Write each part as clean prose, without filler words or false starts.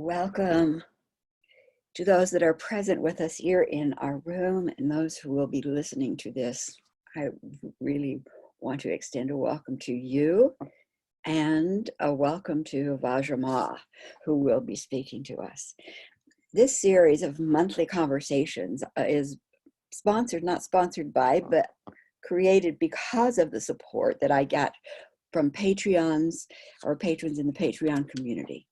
Welcome to those that are present with us here in our room and those who will be listening to this. I really want to extend a welcome to you and a welcome to Vajra Ma, who will be speaking to us. This series of monthly conversations is not sponsored by, but created because of the support that I get from Patreons or patrons in the Patreon community.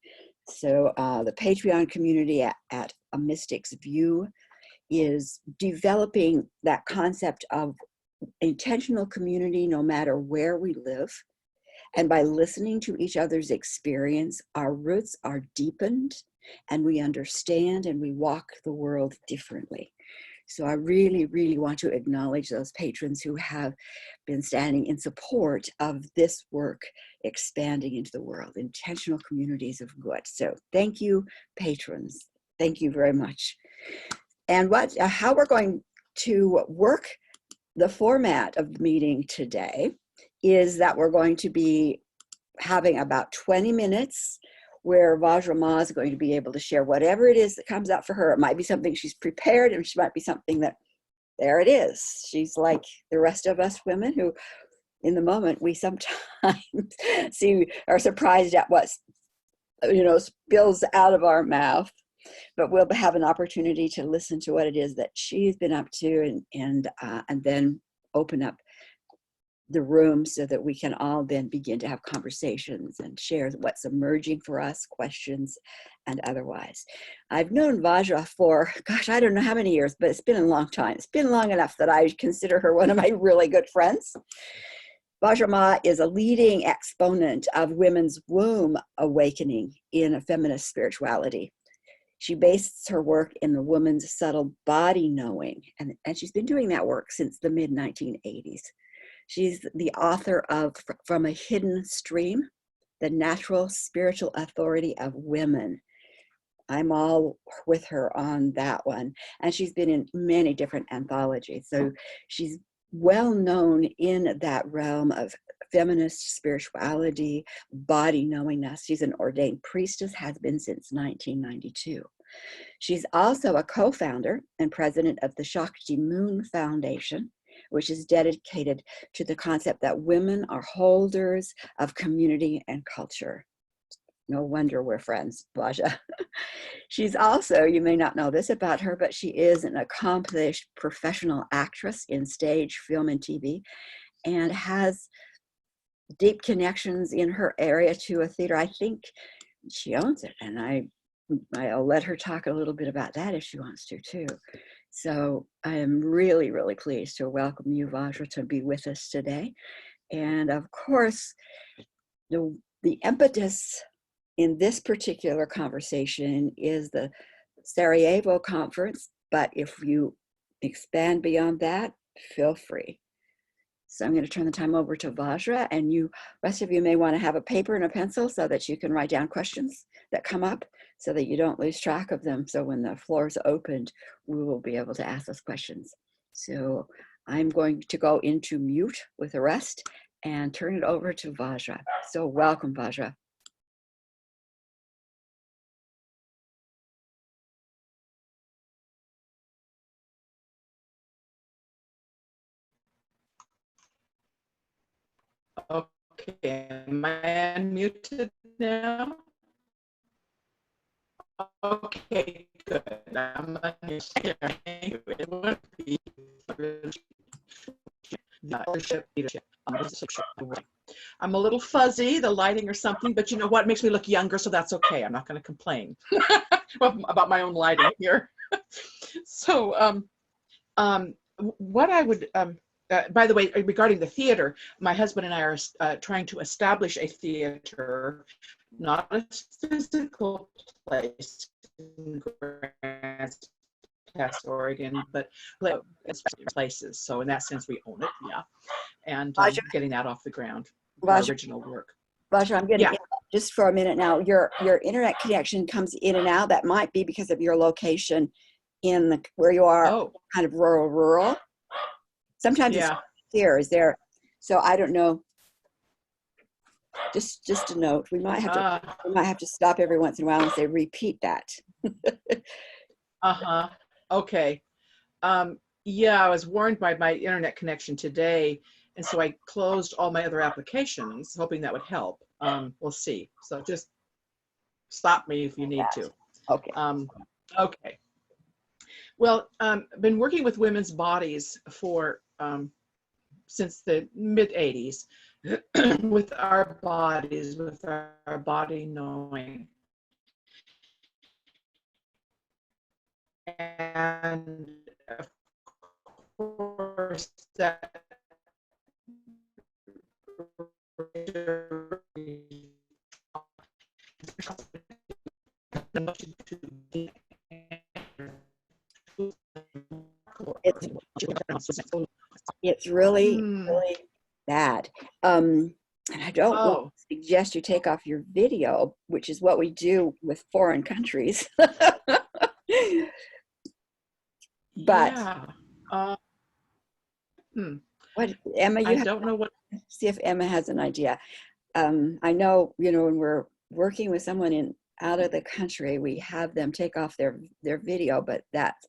So the Patreon community at A Mystic's View is developing that concept of intentional community no matter where we live. And by listening to each other's experience, our roots are deepened and we understand and we walk the world differently. So I really, really want to acknowledge those patrons who have been standing in support of this work expanding into the world, intentional communities of good. So thank you, patrons. Thank you very much. And how we're going to work the format of the meeting today is that we're going to be having about 20 minutes where Vajra Ma is going to be able to share whatever it is that comes out for her. It might be something she's prepared, and she might be something that, there it is. She's like the rest of us women who, in the moment, we sometimes are surprised at what, spills out of our mouth. But we'll have an opportunity to listen to what it is that she's been up to, and then open up the room so that we can all then begin to have conversations and share what's emerging for us, questions and otherwise. I've known Vajra for, gosh, I don't know how many years, but it's been a long time. It's been long enough that I consider her one of my really good friends. Vajra Ma is a leading exponent of women's womb awakening in a feminist spirituality. She bases her work in the woman's subtle body knowing, and she's been doing that work since the mid-1980s. She's the author of From a Hidden Stream, The Natural Spiritual Authority of Women. I'm all with her on that one. And she's been in many different anthologies. So she's well known in that realm of feminist spirituality, body knowingness. She's an ordained priestess, has been since 1992. She's also a co-founder and president of the Shakti Moon Foundation, which is dedicated to the concept that women are holders of community and culture. No wonder we're friends, Vajra. She's also, you may not know this about her, but she is an accomplished professional actress in stage, film, and TV, and has deep connections in her area to a theater. I think she owns it, and I'll let her talk a little bit about that if she wants to too. So I am really, really pleased to welcome you, Vajra, to be with us today. And of course, the impetus in this particular conversation is the Sarajevo conference, but if you expand beyond that, feel free. So I'm going to turn the time over to Vajra, and rest of you may want to have a paper and a pencil so that you can write down questions that come up so that you don't lose track of them. So when the floor is opened, we will be able to ask those questions. So I'm going to go into mute with the rest and turn it over to Vajra. So welcome, Vajra. Okay, am I unmuted now? Okay, good. I'm I'm a little fuzzy, the lighting or something, but you know what, makes me look younger, so that's okay. I'm not going to complain about my own lighting here. So, what I would, by the way, regarding the theater, my husband and I are trying to establish a theater, not a physical place in Grants Pass, Oregon, but places. So in that sense, we own it, yeah. And getting that off the ground, our original work. Vajra, I'm going to just for a minute now. Your internet connection comes in and out. That might be because of your location in where you are, kind of rural. Sometimes it's here. Is there? So I don't know. Just a note. We might Uh, have to stop every once in a while and say, repeat that. uh-huh. Okay. Yeah, I was warned by my internet connection today, and so I closed all my other applications, hoping that would help. We'll see. So just stop me if you need to. Okay. Okay. Well, I've been working with women's bodies for since the mid 80s with our bodies, with our body knowing. And of course, that It's really, really bad. And I don't want to suggest you take off your video, which is what we do with foreign countries. But yeah. what, Emma, I don't know what. See if Emma has an idea. I know, when we're working with someone out of the country, we have them take off their video, but that's,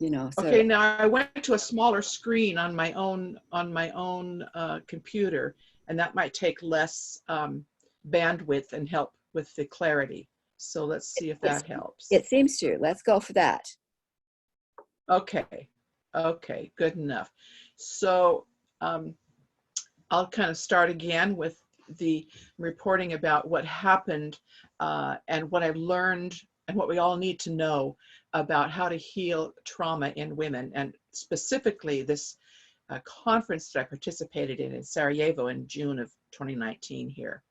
so. Okay, now I went to a smaller screen on my own computer, and that might take less bandwidth and help with the clarity. So let's see if that helps. It seems to. Let's go for that. Okay, good enough. So I'll kind of start again with the reporting about what happened and what I've learned and what we all need to know about how to heal trauma in women, and specifically this conference that I participated in Sarajevo in June of 2019 here,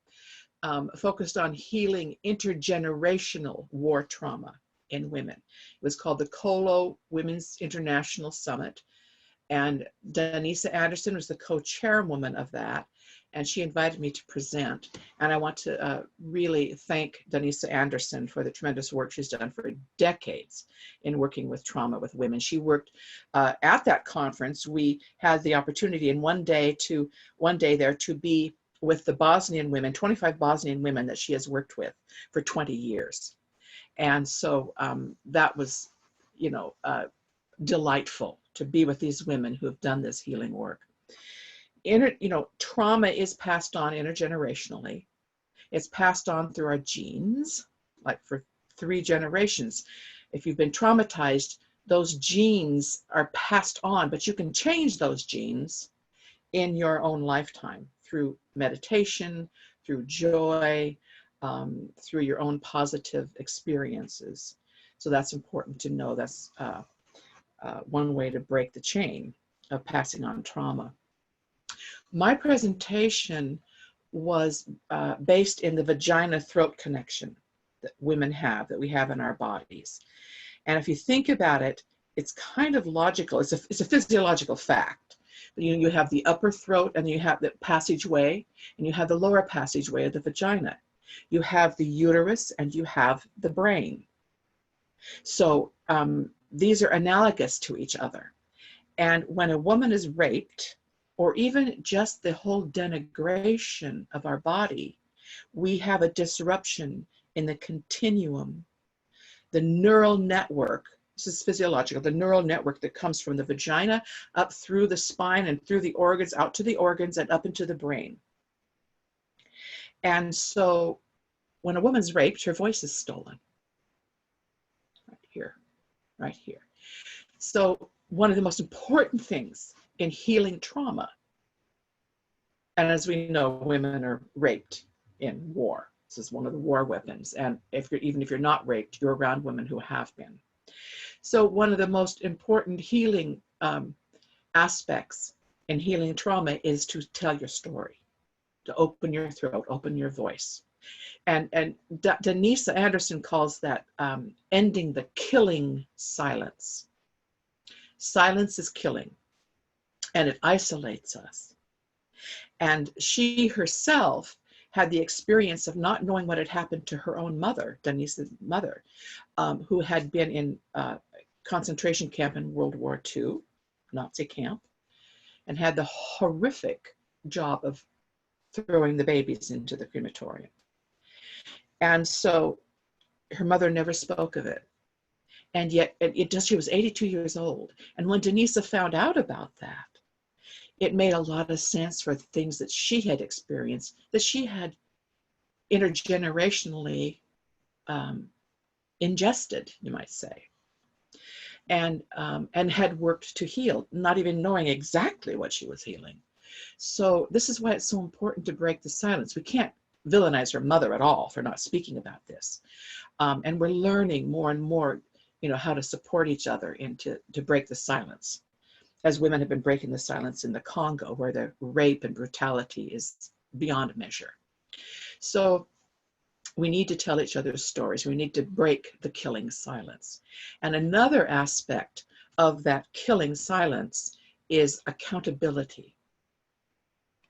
focused on healing intergenerational war trauma in women. It was called the Colo Women's International Summit, and Denisa Anderson was the co-chairwoman of that, and she invited me to present. And I want to really thank Denisa Anderson for the tremendous work she's done for decades in working with trauma with women. She worked at that conference. We had the opportunity in one day there to be with the Bosnian women, 25 Bosnian women that she has worked with for 20 years. And so that was, delightful to be with these women who have done this healing work. Trauma is passed on intergenerationally. It's passed on through our genes, like for 3 generations. If you've been traumatized, those genes are passed on, but you can change those genes in your own lifetime through meditation, through joy, through your own positive experiences. So that's important to know. That's one way to break the chain of passing on trauma. My presentation was based in the vagina-throat connection that women have, that we have in our bodies. And if you think about it, it's kind of logical. It's a physiological fact. You have the upper throat, and you have the passageway, and you have the lower passageway of the vagina. You have the uterus, and you have the brain. So these are analogous to each other. And when a woman is raped, or even just the whole denigration of our body, we have a disruption in the continuum, the neural network. This is physiological, the neural network that comes from the vagina up through the spine and through the organs, out to the organs and up into the brain. And so when a woman's raped, her voice is stolen. Right here. So one of the most important things in healing trauma, and as we know, women are raped in war. This is one of the war weapons. And even if you're not raped, you're around women who have been. So one of the most important healing aspects in healing trauma is to tell your story, to open your throat, open your voice. And Denisa Anderson calls that ending the killing silence. Silence is killing, and it isolates us. And she herself had the experience of not knowing what had happened to her own mother, Denise's mother, who had been in a concentration camp in World War II, Nazi camp, and had the horrific job of throwing the babies into the crematorium. And so her mother never spoke of it. And yet she was 82 years old. And when Denisa found out about that, it made a lot of sense for things that she had experienced, that she had intergenerationally ingested, you might say, and had worked to heal, not even knowing exactly what she was healing. So this is why it's so important to break the silence. We can't villainize her mother at all for not speaking about this. And we're learning more and more, how to support each other and to break the silence, as women have been breaking the silence in the Congo, where the rape and brutality is beyond measure. So we need to tell each other's stories. We need to break the killing silence. And another aspect of that killing silence is accountability.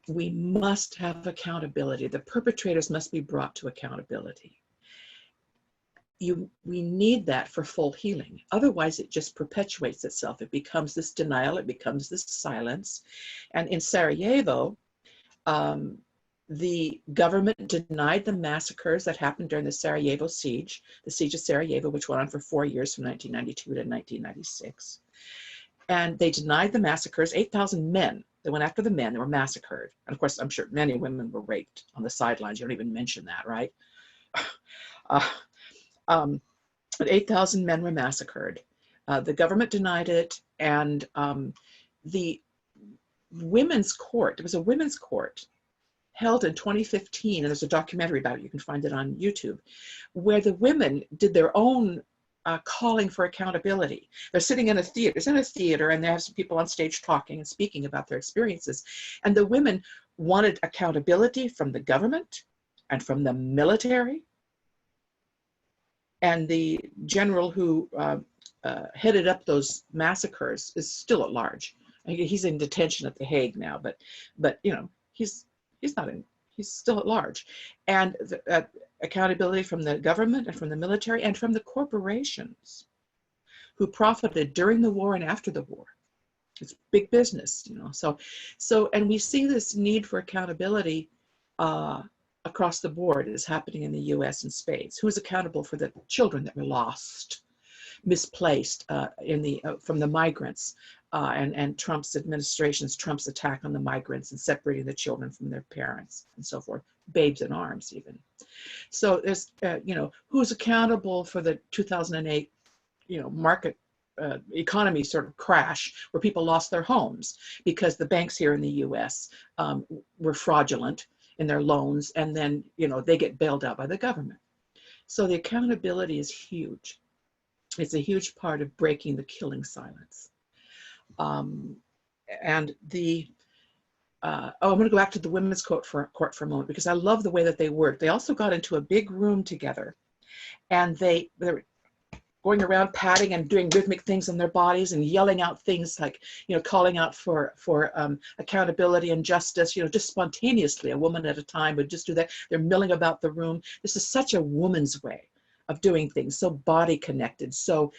We must have accountability. The perpetrators must be brought to accountability. We need that for full healing. Otherwise, it just perpetuates itself. It becomes this denial. It becomes this silence. And in Sarajevo, the government denied the massacres that happened during the Sarajevo siege, the siege of Sarajevo, which went on for 4 years from 1992 to 1996. And they denied the massacres. 8,000 men, they went after the men that were massacred. And of course, I'm sure many women were raped on the sidelines. You don't even mention that, right? 8,000 men were massacred. The government denied it, and the women's court, it was a women's court held in 2015, and there's a documentary about it, you can find it on YouTube, where the women did their own calling for accountability. They're sitting in a theater, and they have some people on stage talking and speaking about their experiences. And the women wanted accountability from the government and from the military. And the general who headed up those massacres is still at large. He's in detention at The Hague now, but he's still at large. And accountability from the government and from the military and from the corporations who profited during the war and after the war. It's big business, So, and we see this need for accountability across the board is happening in the U.S. in spades. Who's accountable for the children that were lost, misplaced from the migrants, and Trump's attack on the migrants and separating the children from their parents and so forth, babes in arms even. So there's, who's accountable for the 2008, market economy sort of crash where people lost their homes because the banks here in the U.S. Were fraudulent in their loans, and then they get bailed out by the government. So the accountability is huge. It's a huge part of breaking the killing silence. And I'm going to go back to the women's court for a moment, because I love the way that they worked. They also got into a big room together, and they were going around patting and doing rhythmic things on their bodies and yelling out things like, calling out for accountability and justice, just spontaneously. A woman at a time would just do that. They're milling about the room. This is such a woman's way of doing things, so body connected, so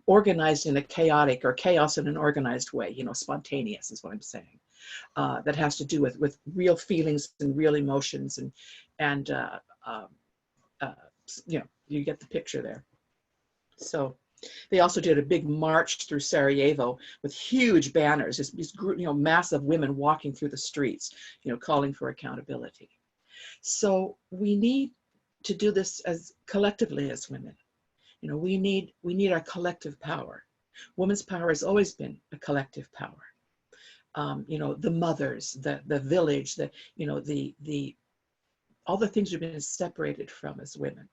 organized in a chaotic, or chaos in an organized way, spontaneous is what I'm saying. That has to do with real feelings and real emotions, and you get the picture there. So they also did a big march through Sarajevo with huge banners, these massive women walking through the streets, calling for accountability. So we need to do this as collectively as women. We need our collective power. Women's power has always been a collective power. The mothers, the village, all the things we've been separated from as women.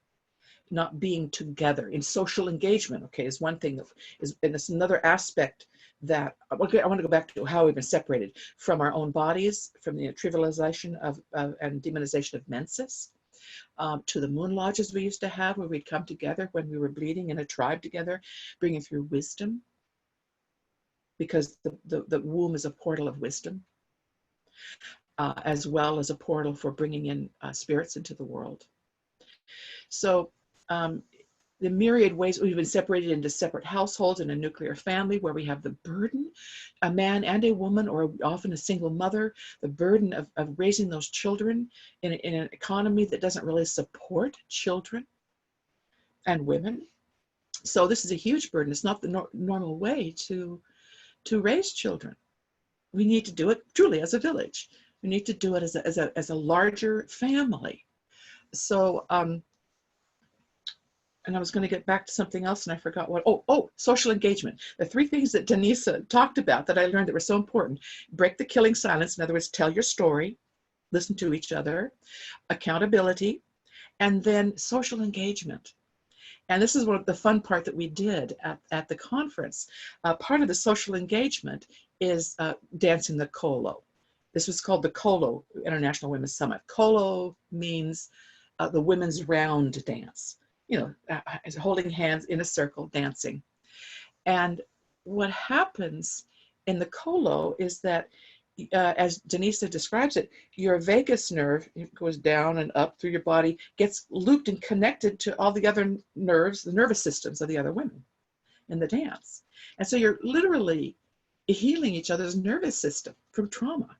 Not being together in social engagement, is one thing and it's another aspect that I want to go back to how we've been separated from our own bodies, from the trivialization and demonization of menses, to the moon lodges we used to have, where we'd come together when we were bleeding in a tribe together, bringing through wisdom, because the womb is a portal of wisdom, as well as a portal for bringing in spirits into the world. So the myriad ways we've been separated into separate households in a nuclear family where we have the burden, a man and a woman, or often a single mother, the burden of raising those children in an economy that doesn't really support children and women. So this is a huge burden. It's not the normal way to raise children. We need to do it truly as a village. We need to do it as a larger family. So, and I was going to get back to something else and I forgot what. Social engagement. The three things that Denise talked about that I learned that were so important: break the killing silence. In other words, tell your story, listen to each other, accountability, and then social engagement. And this is what the fun part that we did at the conference. Part of the social engagement is dancing the Colo. This was called the Colo International Women's Summit. Colo means the women's round dance. You know, holding hands in a circle, dancing. And what happens in the Colo is that, as Denise describes it, your vagus nerve, it goes down and up through your body, gets looped and connected to all the other nerves, the nervous systems of the other women in the dance. And so you're literally healing each other's nervous system from trauma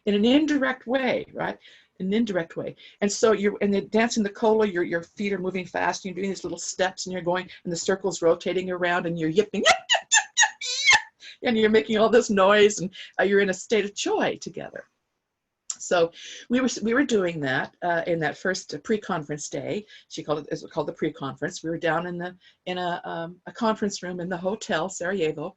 in an indirect way, right? An indirect way. And so you're in the dancing the Colo, your feet are moving fast, and you're doing these little steps, and you're going, and the circle's rotating around, and you're yipping, and you're making all this noise, and you're in a state of joy together. So we were doing that in that first pre-conference day. It was called the pre-conference. We were down in a conference room in the hotel Sarajevo,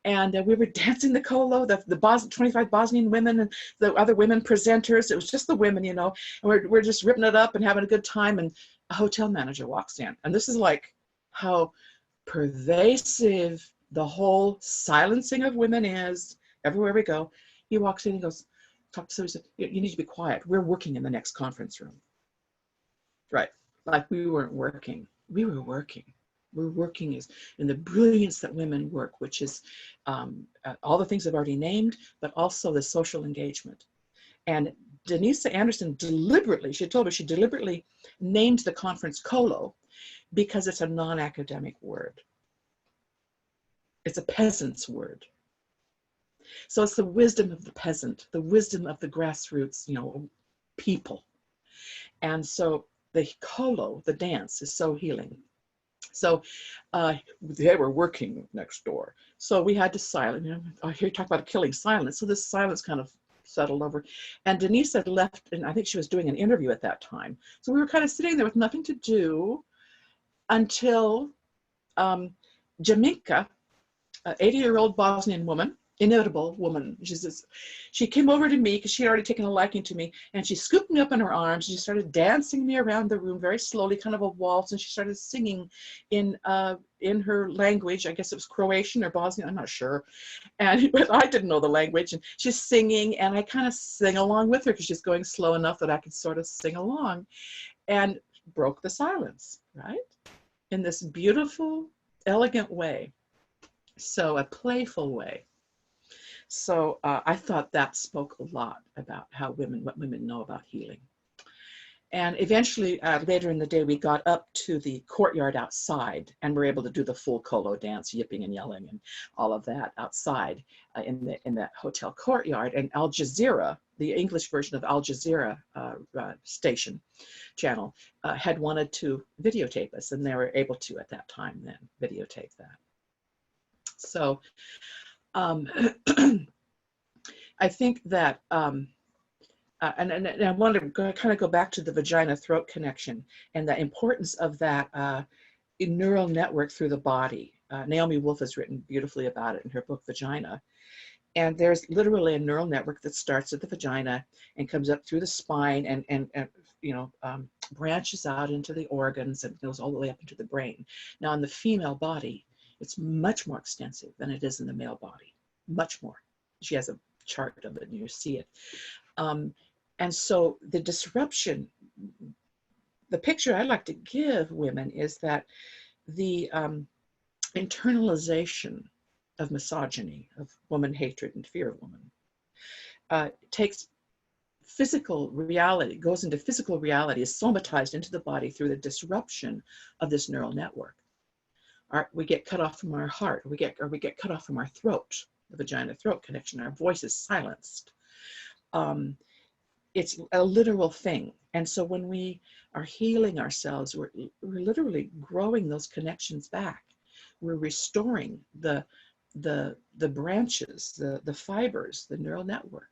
and we were dancing the Colo, the 25 Bosnian women and the other women presenters. It was just the women, you know, and we're just ripping it up and having a good time. And a hotel manager walks in, and this is like how pervasive the whole silencing of women is everywhere we go. He walks in and goes, talk to somebody, said, you need to be quiet. We're working in the next conference room. Right. Like we weren't working. We were working. We're working is in the brilliance that women work, which is all the things I've already named, but also the social engagement. And Denise Anderson deliberately, she told me she deliberately named the conference Colo because it's a non-academic word. It's a peasant's word. So it's the wisdom of the peasant, the wisdom of the grassroots, you know, people. And so the Colo, the dance, is so healing. So they were working next door. So we had to silence, you know, I hear you talk about killing silence. So this silence kind of settled over. And Denise had left, and I think she was doing an interview at that time. So we were kind of sitting there with nothing to do until Jaminka, an 80-year-old Bosnian woman, inevitable woman. She came over to me because she had already taken a liking to me, and she scooped me up in her arms. And she started dancing me around the room very slowly, kind of a waltz, and she started singing in her language. I guess it was Croatian or Bosnian, I'm not sure. But I didn't know the language, and she's singing, and I kind of sing along with her because she's going slow enough that I could sort of sing along, and broke the silence, right? In this beautiful, elegant way. So a playful way. So I thought that spoke a lot about what women know about healing. And eventually, later in the day, we got up to the courtyard outside and were able to do the full Colo dance, yipping and yelling and all of that outside in that hotel courtyard. And Al Jazeera, the English version of Al Jazeera station channel, had wanted to videotape us, and they were able to at that time then videotape that. So I think that, and I want to kind of go back to the vagina-throat connection and the importance of that neural network through the body. Naomi Wolf has written beautifully about it in her book, Vagina. And there's literally a neural network that starts at the vagina and comes up through the spine and you know, branches out into the organs and goes all the way up into the brain. Now, in the female body, it's much more extensive than it is in the male body, much more. She has a chart of it and you see it. And so the disruption, the picture I like to give women is that the internalization of misogyny, of woman hatred and fear of woman, takes physical reality, goes into physical reality, is somatized into the body through the disruption of this neural network. We get cut off from our heart, or we get cut off from our throat, the vagina throat connection, our voice is silenced. It's a literal thing. And so when we are healing ourselves, we're literally growing those connections back. We're restoring the branches, the fibers, the neural network.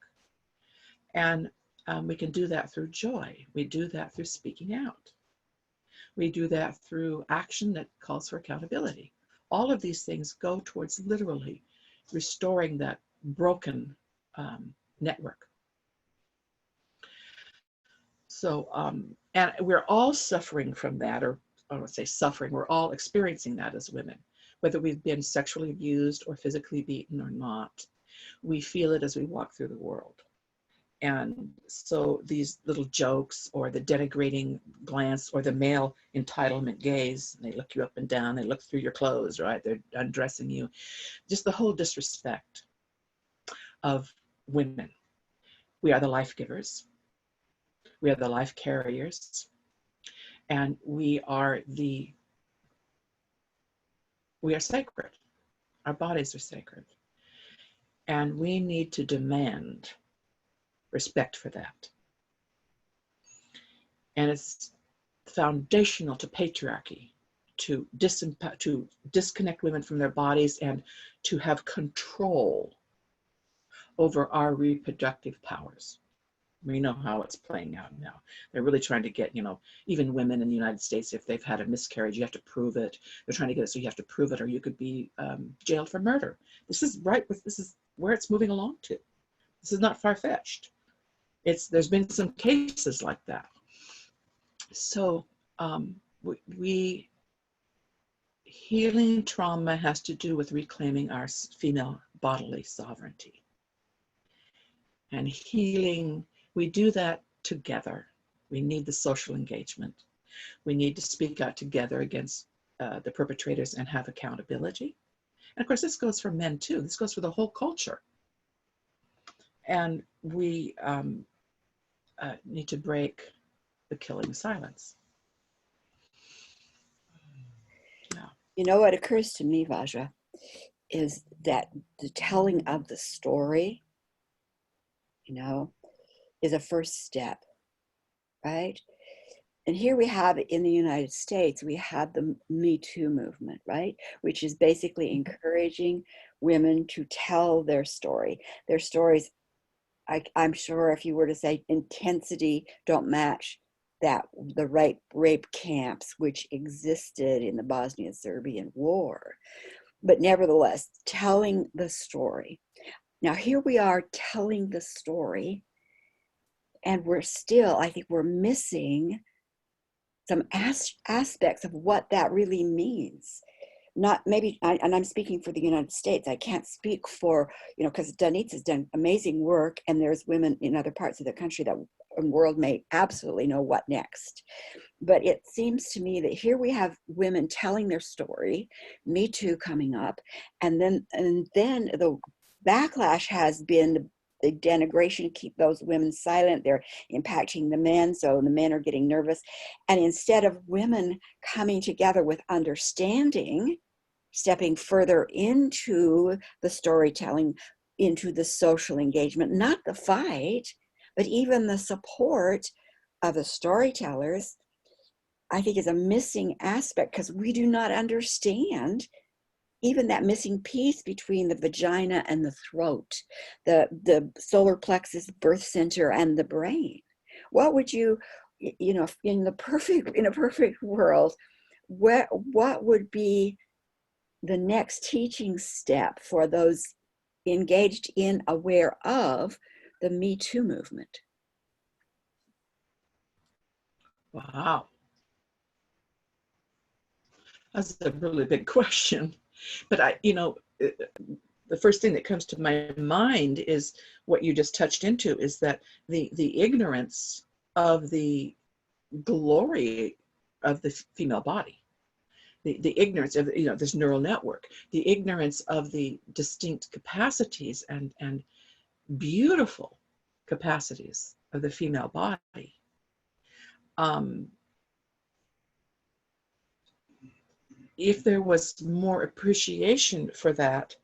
And we can do that through joy. We do that through speaking out. We do that through action that calls for accountability. All of these things go towards literally restoring that broken network. So, and we're all suffering from that, or I don't say suffering, we're all experiencing that as women, whether we've been sexually abused or physically beaten or not. We feel it as we walk through the world. And so these little jokes, or the denigrating glance, or the male entitlement gaze, they look you up and down, they look through your clothes, right? They're undressing you. Just the whole disrespect of women. We are the life givers. We are the life carriers. And we are sacred. Our bodies are sacred. And we need to demand respect for that. And it's foundational to patriarchy to disconnect women from their bodies and to have control over our reproductive powers. We know how it's playing out now. They're really trying to get, even women in the United States, if they've had a miscarriage, you have to prove it. They're trying to get it so you have to prove it, or you could be jailed for murder. This is where it's moving along to. This is not far-fetched. There's been some cases like that. So healing trauma has to do with reclaiming our female bodily sovereignty. And healing, we do that together. We need the social engagement. We need to speak out together against the perpetrators and have accountability. And of course, this goes for men too. This goes for the whole culture. And we need to break the killing silence. Yeah. What occurs to me, Vajra, is that the telling of the story, is a first step, right? And here we have in the United States, we have the Me Too movement, right? Which is basically encouraging women to tell their story. Their stories, I'm sure if you were to say intensity, don't match the rape camps which existed in the Bosnian-Serbian War. But nevertheless, telling the story. Now here we are telling the story, and I think we're missing some aspects of what that really means. And I'm speaking for the United States. I can't speak for, because Danitza's done amazing work, and there's women in other parts of the country that world may absolutely know what next. But it seems to me that here we have women telling their story, Me Too coming up, and then the backlash has been the denigration, keep those women silent. They're impacting the men, so the men are getting nervous. And instead of women coming together with understanding, stepping further into the storytelling, into the social engagement, not the fight, but even the support of the storytellers, I think is a missing aspect, because we do not understand even that missing piece between the vagina and the throat, the solar plexus, birth center, and the brain. What would you, in a perfect world, what would be the next teaching step for those engaged in, aware of the Me Too movement? Wow. That's a really big question. But the first thing that comes to my mind is what you just touched into, is that the ignorance of the glory of the female body, the ignorance of this neural network, the ignorance of the distinct capacities and beautiful capacities of the female body. If there was more appreciation for that,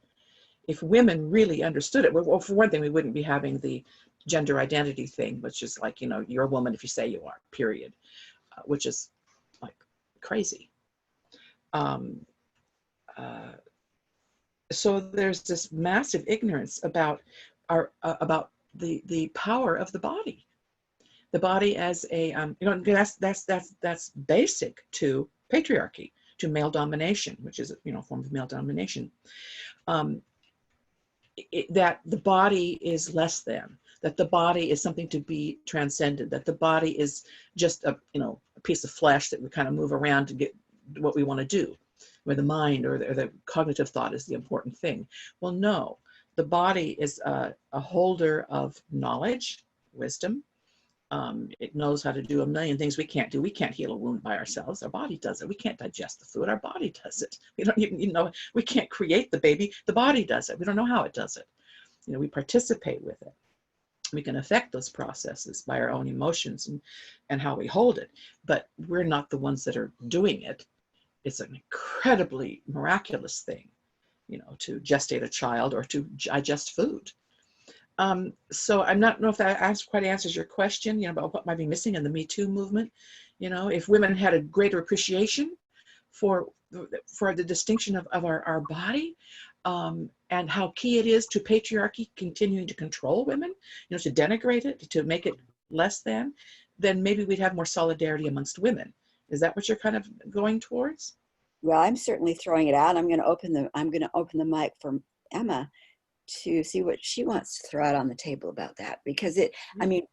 if women really understood it, well, for one thing, we wouldn't be having the gender identity thing, which is like, you know, you're a woman if you say you are, period, which is like crazy. So there's this massive ignorance about about the power of the body as a you know, that's basic to patriarchy, to male domination, which is, you know, a form of male domination. That the body is less than, that the body is something to be transcended, that the body is just a, you know, a piece of flesh that we kind of move around to get what we want to do, where the mind or the cognitive thought is the important thing. Well, no, the body is a holder of knowledge, wisdom. It knows how to do a million things we can't do. We can't heal a wound by ourselves. Our body does it. We can't digest the food. Our body does it. We don't even, you know, we can't create the baby. The body does it. We don't know how it does it. You know, we participate with it. We can affect those processes by our own emotions and how we hold it. But we're not the ones that are doing it. It's an incredibly miraculous thing, you know, to gestate a child or to digest food. So I'm not know if that quite answers your question, you know, about what might be missing in the Me Too movement. You know, if women had a greater appreciation for the distinction of our body, and how key it is to patriarchy continuing to control women, you know, to denigrate it, to make it less than, then maybe we'd have more solidarity amongst women. Is that what you're kind of going towards? Well, I'm certainly throwing it out. I'm going to open the mic for Emma to see what she wants to throw out on the table about that, because I mean,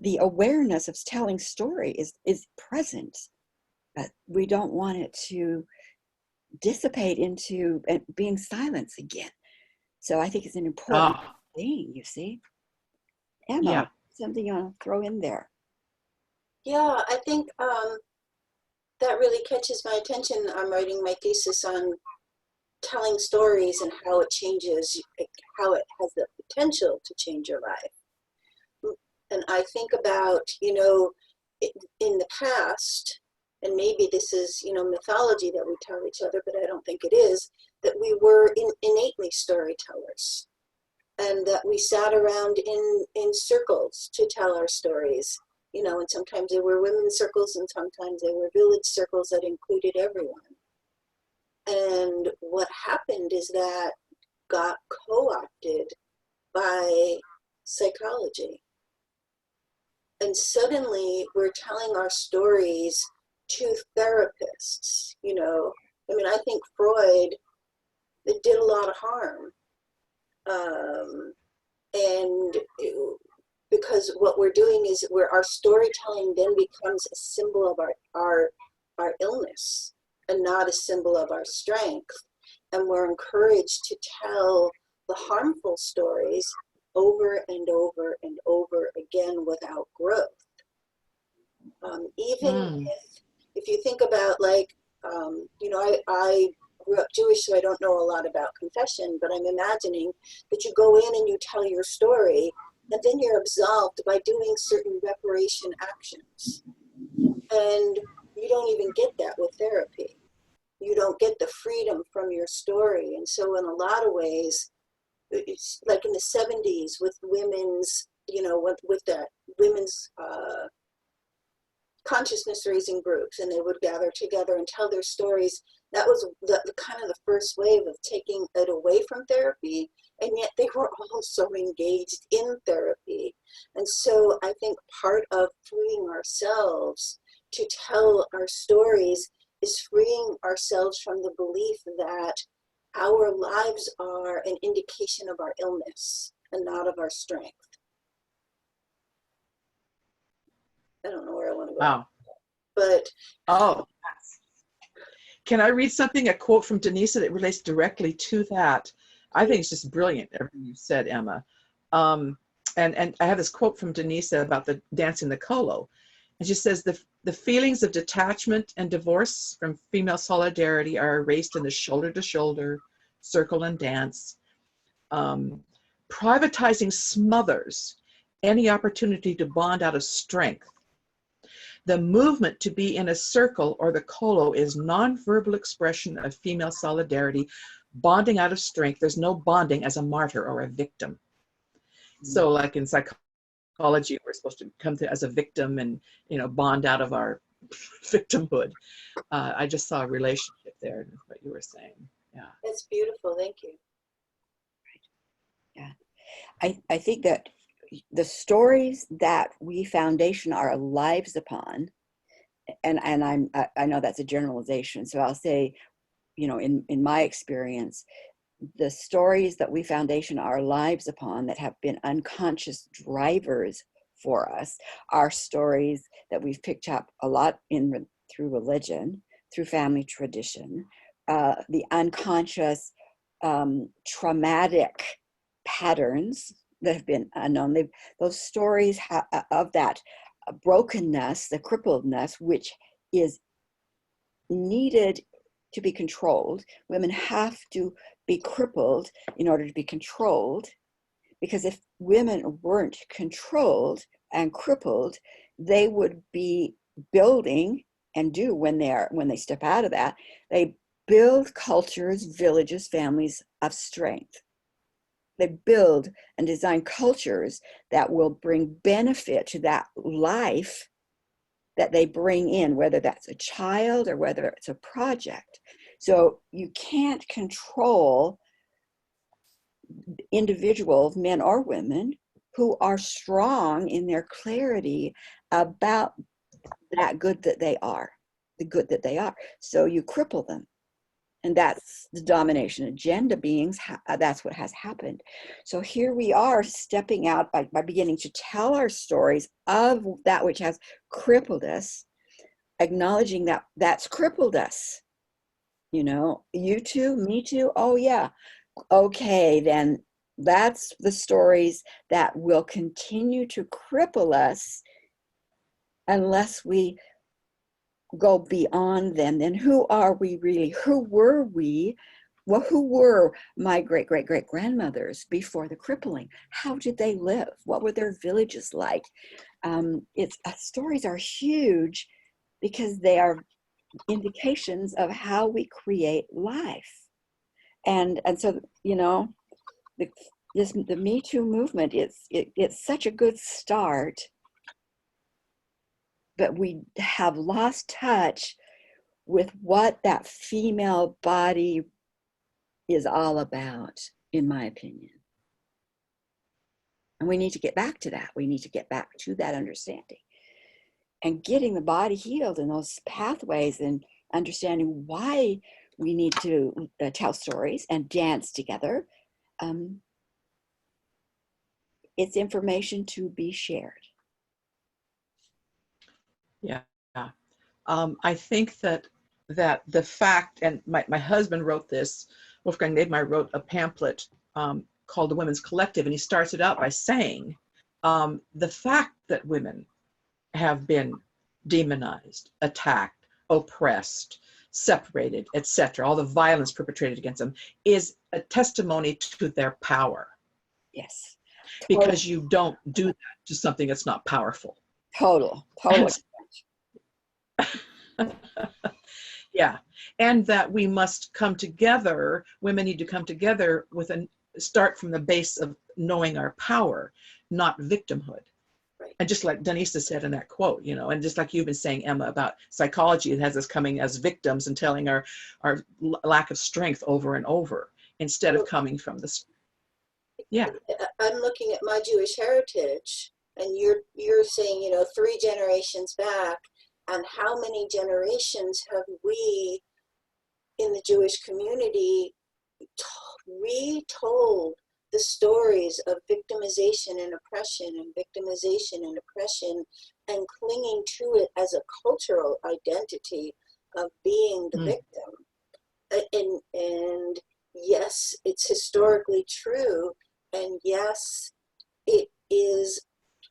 the awareness of telling story is present, but we don't want it to dissipate into being silence again. So I think it's an important thing, you see. Emma, Yeah. something you want to throw in there? Yeah, I think that really catches my attention. I'm writing my thesis on telling stories and how it changes, how it has the potential to change your life. And I think about, you know, in the past, and maybe this is, you know, mythology that we tell each other, but I don't think it is, that we were innately storytellers, and that we sat around in circles to tell our stories, you know, and sometimes they were women's circles and sometimes they were village circles that included everyone. And what happened is that got co-opted by psychology. And suddenly we're telling our stories to therapists, you know. I mean, I think Freud, it did a lot of harm. Because what we're doing is our storytelling then becomes a symbol of our illness and not a symbol of our strength. And we're encouraged to tell the harmful stories over and over and over again without growth. Even if you think about, like, you know, I grew up Jewish, so I don't know a lot about confession, but I'm imagining that you go in and you tell your story, and then you're absolved by doing certain reparation actions. And you don't even get that with therapy. You don't get the freedom from your story. And so in a lot of ways, it's like in the 70s with women's, you know, with that women's consciousness raising groups, and they would gather together and tell their stories. That was the kind of the first wave of taking it away from therapy, and yet they were all so engaged in therapy. And so I think part of freeing ourselves to tell our stories is freeing ourselves from the belief that our lives are an indication of our illness and not of our strength. I don't know where I want to go. Wow. But can I read something, a quote from Denisa that relates directly to that? I think it's just brilliant, everything you said, Emma. And I have this quote from Denisa about the dancing the Colo. And she says, the feelings of detachment and divorce from female solidarity are erased in the shoulder-to-shoulder, circle and dance. Privatizing smothers any opportunity to bond out of strength. The movement to be in a circle or the Colo is nonverbal expression of female solidarity, bonding out of strength. There's no bonding as a martyr or a victim. So like in psychology, we're supposed to come to as a victim and, you know, bond out of our victimhood. I just saw a relationship there in what you were saying. Yeah. That's beautiful. Thank you. Yeah. I think that the stories that we foundation our lives upon, and I know that's a generalization, so I'll say, you know, in my experience, the stories that we foundation our lives upon that have been unconscious drivers for us are stories that we've picked up a lot through religion, through family tradition, the unconscious traumatic patterns that have been unknown. Those stories of that brokenness, the crippledness, which is needed to be controlled. Women have to be crippled in order to be controlled, because if women weren't controlled and crippled, they would be building, and do when they step out of that, they build cultures, villages, families of strength. They build and design cultures that will bring benefit to that life that they bring in, whether that's a child or whether it's a project. So you can't control individuals, men or women, who are strong in their clarity about that good that they are, the good that they are. So you cripple them. And that's the domination agenda beings. That's what has happened. So here we are stepping out by beginning to tell our stories of that which has crippled us, acknowledging that that's crippled us. You know, you too, me too. Oh yeah. Okay, then that's the stories that will continue to cripple us unless we go beyond them. Then who are we really? Who were we? Well, who were my great-great-great-grandmothers before the crippling? How did they live? What were their villages like? Stories are huge because they are indications of how we create life. And so, you know, the Me Too movement, it's such a good start, but we have lost touch with what that female body is all about, in my opinion. And we need to get back to that. We need to get back to that understanding and getting the body healed in those pathways, and understanding why we need to tell stories and dance together. It's information to be shared. Yeah. I think that the fact, and my husband wrote this, Wolfgang Nebenmeyer wrote a pamphlet called The Women's Collective, and he starts it out by saying, the fact that women have been demonized, attacked, oppressed, separated, etc., all the violence perpetrated against them, is a testimony to their power. Yes. Because you don't do that to something that's not powerful. Total. Yeah, and that we must come together, women need to come together with start from the base of knowing our power, not victimhood. Right. And just like Denisa said in that quote, you know, and just like you've been saying, Emma, about psychology, it has us coming as victims and telling our lack of strength over and over, instead of coming from the, yeah. I'm looking at my Jewish heritage, and you're saying, you know, 3 generations back, and how many generations have we in the Jewish community retold the stories of victimization and oppression and victimization and oppression, and clinging to it as a cultural identity of being the victim. And yes, it's historically true, and yes, it is,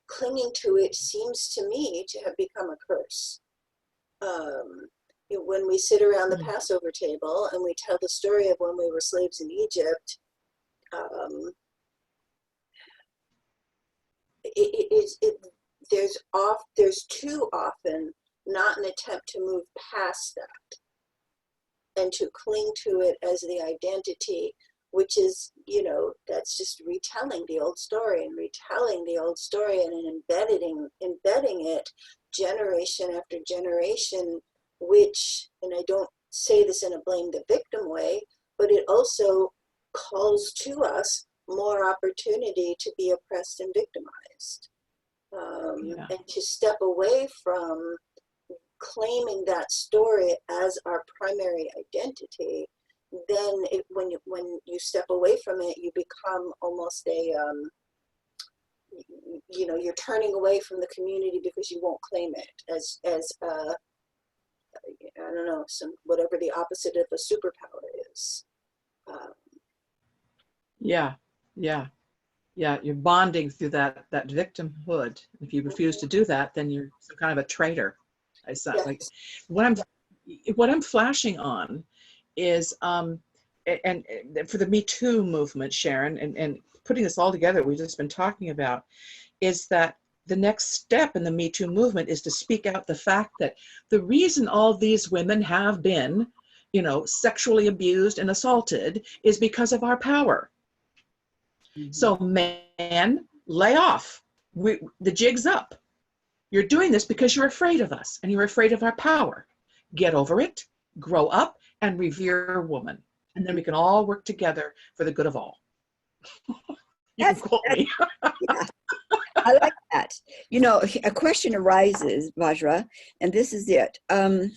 clinging to it seems to me to have become a curse. When we sit around the Passover table and we tell the story of when we were slaves in Egypt, there's too often not an attempt to move past that and to cling to it as the identity, which is, that's just retelling the old story and retelling the old story and embedding it generation after generation, which, and I don't say this in a blame the victim way, but it also calls to us more opportunity to be oppressed and victimized. And to step away from claiming that story as our primary identity, then when you step away from it, you become almost a, you're turning away from the community because you won't claim it as I don't know, whatever the opposite of a superpower is. Yeah, you're bonding through that victimhood. If you refuse to do that, then you're some kind of a traitor. I said, Yes. like, what I'm flashing on is, and for the Me Too movement, Sharon, and putting this all together, we've just been talking about, is that the next step in the Me Too movement is to speak out the fact that the reason all these women have been, sexually abused and assaulted is because of our power. Mm-hmm. So man, lay off. The jig's up. You're doing this because you're afraid of us and you're afraid of our power. Get over it, grow up, and revere woman. And then we can all work together for the good of all. You can quote me. Yeah. I like that. A question arises, Vajra, and this is it. And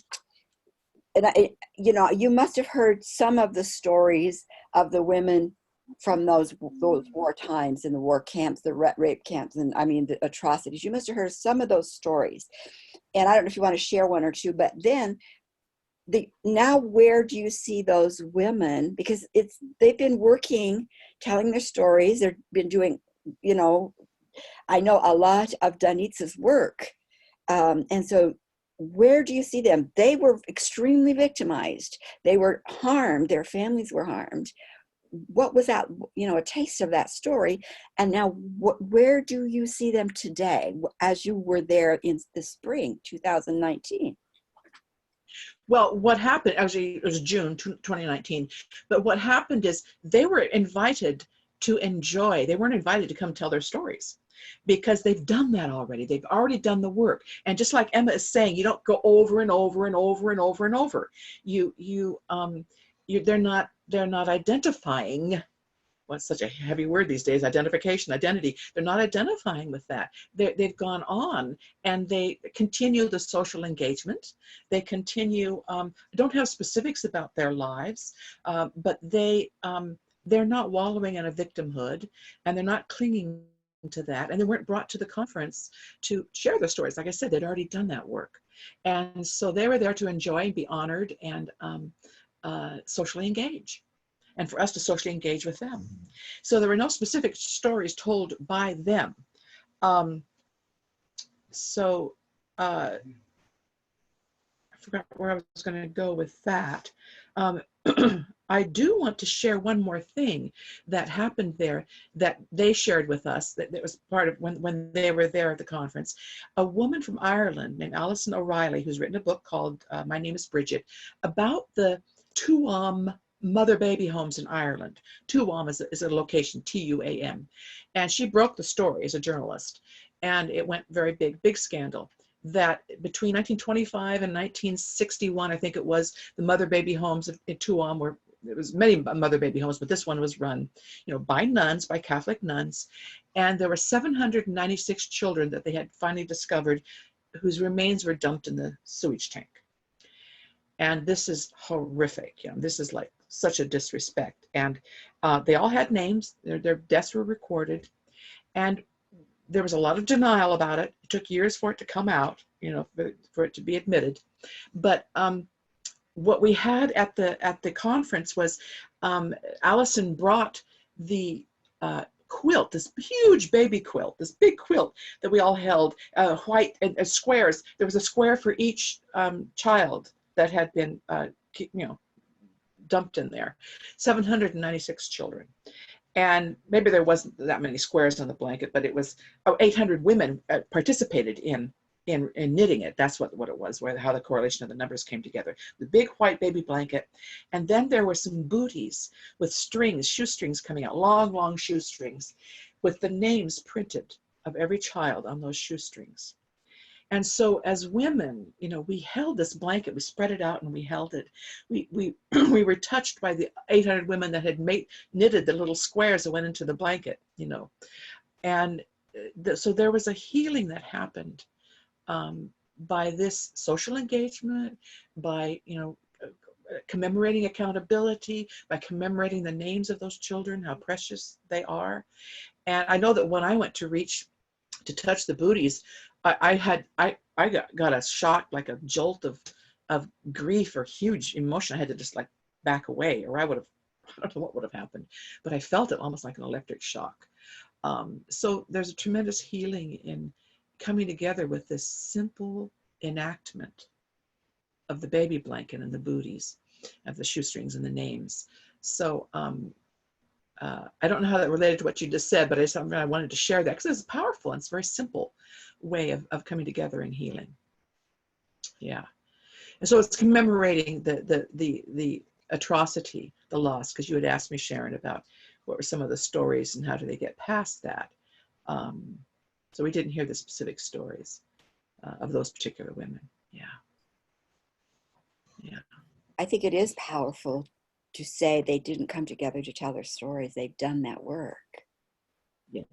you must have heard some of the stories of the women from those war times in the war camps, the rape camps, and the atrocities. You must have heard some of those stories. And I don't know if you want to share one or two, but then now where do you see those women? Because they've been working, telling their stories. They've been doing, I know a lot of Danitza's work. And so where do you see them? They were extremely victimized. They were harmed. Their families were harmed. What was that, a taste of that story? And now where do you see them today as you were there in the spring 2019? Well, what happened, actually, it was June 2019, but what happened is they were invited to enjoy. They weren't invited to come tell their stories because they've done that already. They've already done the work. And just like Emma is saying, you don't go over and over and over and over and over. They're not identifying. What's such a heavy word these days, identification, identity. They're not identifying with that. They've gone on and they continue the social engagement. They continue, don't have specifics about their lives, but they're not wallowing in a victimhood, and they're not clinging to that. And they weren't brought to the conference to share their stories. Like I said, they'd already done that work. And so they were there to enjoy and be honored and socially engage, and for us to socially engage with them. So there were no specific stories told by them. I forgot where I was going to go with that. I do want to share one more thing that happened there that they shared with us, that was part of when they were there at the conference. A woman from Ireland named Alison O'Reilly, who's written a book called My Name is Bridget, about the Tuam mother-baby homes in Ireland. Tuam is a location, Tuam. And she broke the story as a journalist. And it went very big scandal. That between 1925 and 1961, I think it was, the mother-baby homes in Tuam were, there was many mother-baby homes, but this one was run, by nuns, by Catholic nuns. And there were 796 children that they had finally discovered whose remains were dumped in the sewage tank. And this is horrific. This is like such a disrespect. And they all had names. Their deaths were recorded. And there was a lot of denial about it. It took years for it to come out, for it to be admitted. But what we had at the conference was Allison brought the quilt, this huge baby quilt, this big quilt that we all held, white and squares. There was a square for each child that had been, dumped in there. 796 children. And maybe there wasn't that many squares on the blanket, but it was 800 women participated in knitting it. That's what it was, how the correlation of the numbers came together. The big white baby blanket. And then there were some booties with strings, shoestrings coming out, long, long shoestrings with the names printed of every child on those shoestrings. And so as women, we held this blanket, we spread it out and we held it. We we were touched by the 800 women that had knitted the little squares that went into the blanket, And so there was a healing that happened by this social engagement, by, commemorating accountability, by commemorating the names of those children, how precious they are. And I know that when I went to touch the booties, I got a shock, like a jolt of grief or huge emotion. I had to just like back away, or I don't know what would have happened, but I felt it almost like an electric shock. So there's a tremendous healing in coming together with this simple enactment of the baby blanket and the booties, of the shoestrings and the names. So I don't know how that related to what you just said, but I wanted to share that because it's powerful and it's a very simple way of coming together and healing. Yeah. And so it's commemorating the atrocity, the loss, because you had asked me, Sharon, about what were some of the stories and how do they get past that. So we didn't hear the specific stories of those particular women. Yeah. Yeah. I think it is powerful to say they didn't come together to tell their stories. They've done that work. Yeah.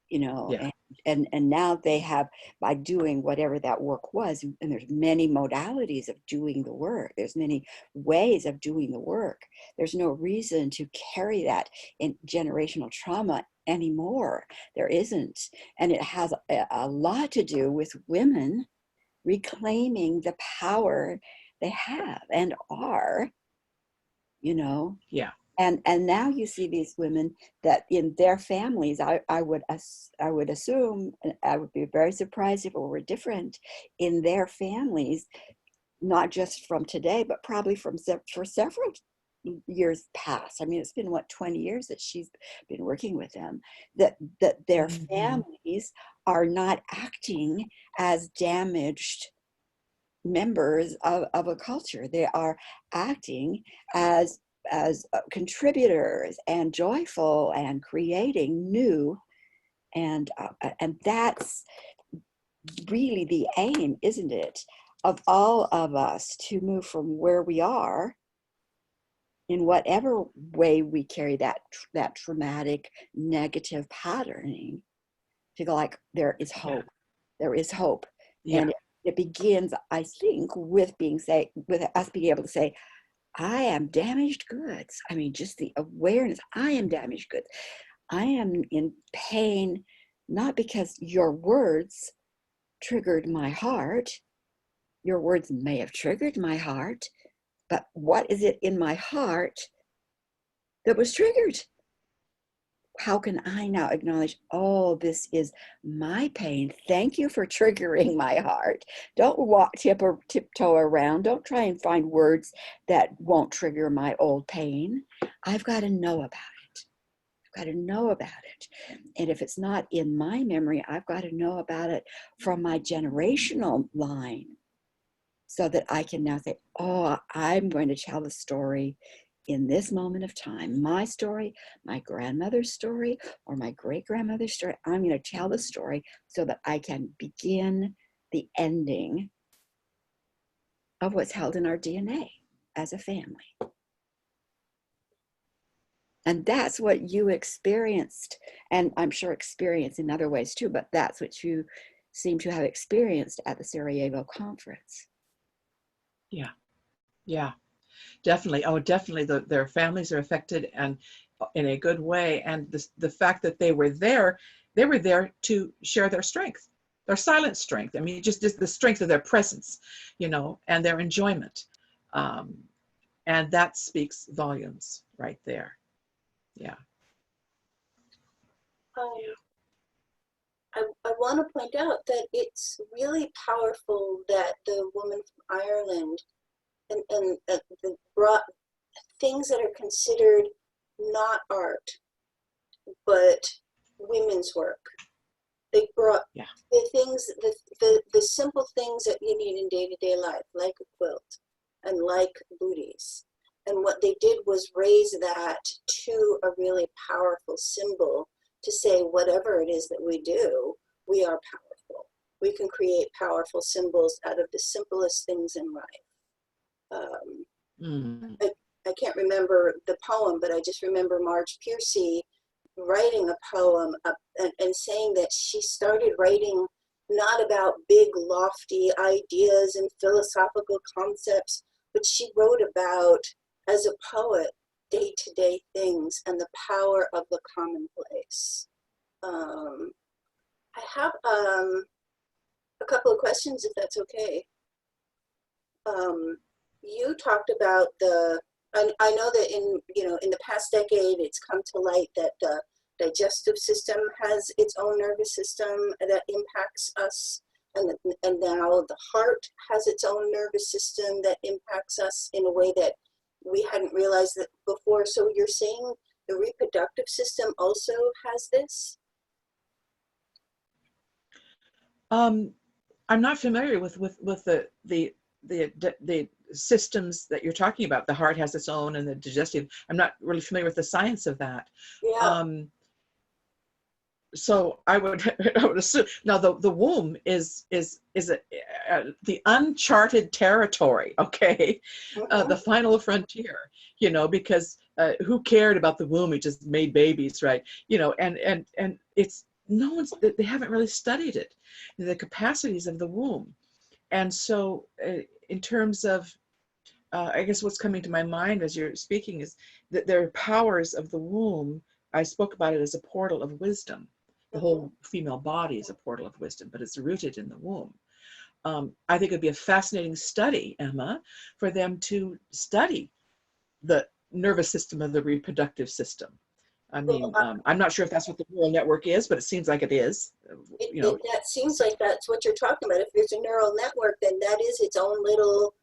Yeah. And now they have, by doing whatever that work was, and there's many modalities of doing the work. There's many ways of doing the work. There's no reason to carry that in generational trauma anymore. There isn't. And it has a lot to do with women reclaiming the power they have and are, Yeah. And now you see these women that in their families, I would assume, I would be very surprised if it were different in their families, not just from today, but probably for several years past. I mean, it's been 20 years that she's been working with them, that their families are not acting as damaged members of a culture. They are acting as contributors and joyful and creating new, and that's really the aim, isn't it, of all of us, to move from where we are, in whatever way we carry that traumatic negative patterning, to go like, there is hope. There is hope. Yeah. And it begins, I think, with us being able to say, I am damaged goods. I mean, just the awareness, I am damaged goods. I am in pain, not because your words triggered my heart. Your words may have triggered my heart, but what is it in my heart that was triggered? How can I now acknowledge, oh, this is my pain. Thank you for triggering my heart. Don't tiptoe around. Don't try and find words that won't trigger my old pain. I've got to know about it. I've got to know about it. And if it's not in my memory, I've got to know about it from my generational line, so that I can now say, oh, I'm going to tell the story in this moment of time, my story, my grandmother's story, or my great-grandmother's story. I'm going to tell the story so that I can begin the ending of what's held in our DNA as a family. And that's what you experienced, and I'm sure experienced in other ways too, but that's what you seem to have experienced at the Sarajevo conference. Yeah. Yeah. Definitely. Oh, definitely. Their families are affected, and in a good way. And the fact that they were there to share their strength, their silent strength. I mean, just the strength of their presence, and their enjoyment. And that speaks volumes right there. Yeah. I want to point out that it's really powerful that the woman from Ireland and brought things that are considered not art but women's work. They brought Yeah. the things, the simple things that you need in day-to-day life, like a quilt and like booties. And what they did was raise that to a really powerful symbol to say whatever it is that we do, we are powerful. We can create powerful symbols out of the simplest things in life. I can't remember the poem, but I just remember Marge Piercy writing a poem and saying that she started writing not about big lofty ideas and philosophical concepts, but she wrote about, as a poet, day-to-day things and the power of the commonplace. I have a couple of questions, if that's okay. You talked about I know that in the past decade, it's come to light that the digestive system has its own nervous system that impacts us, and now the heart has its own nervous system that impacts us in a way that we hadn't realized that before. So you're saying the reproductive system also has this? I'm not familiar with the systems that you're talking about. The heart has its own, and the digestive. I'm not really familiar with the science of that. Yeah. So I would assume now the womb is the uncharted territory. Okay, the final frontier. Because who cared about the womb? It just made babies, right? And it's they haven't really studied it, the capacities of the womb. And so in terms of, I guess what's coming to my mind as you're speaking is that there are powers of the womb. I spoke about it as a portal of wisdom. The whole female body is a portal of wisdom, but it's rooted in the womb. I think it'd be a fascinating study, Emma, for them to study the nervous system of the reproductive system. I mean, I'm not sure if that's what the neural network is, but it seems like it is. That seems like that's what you're talking about. If there's a neural network, then that is its own little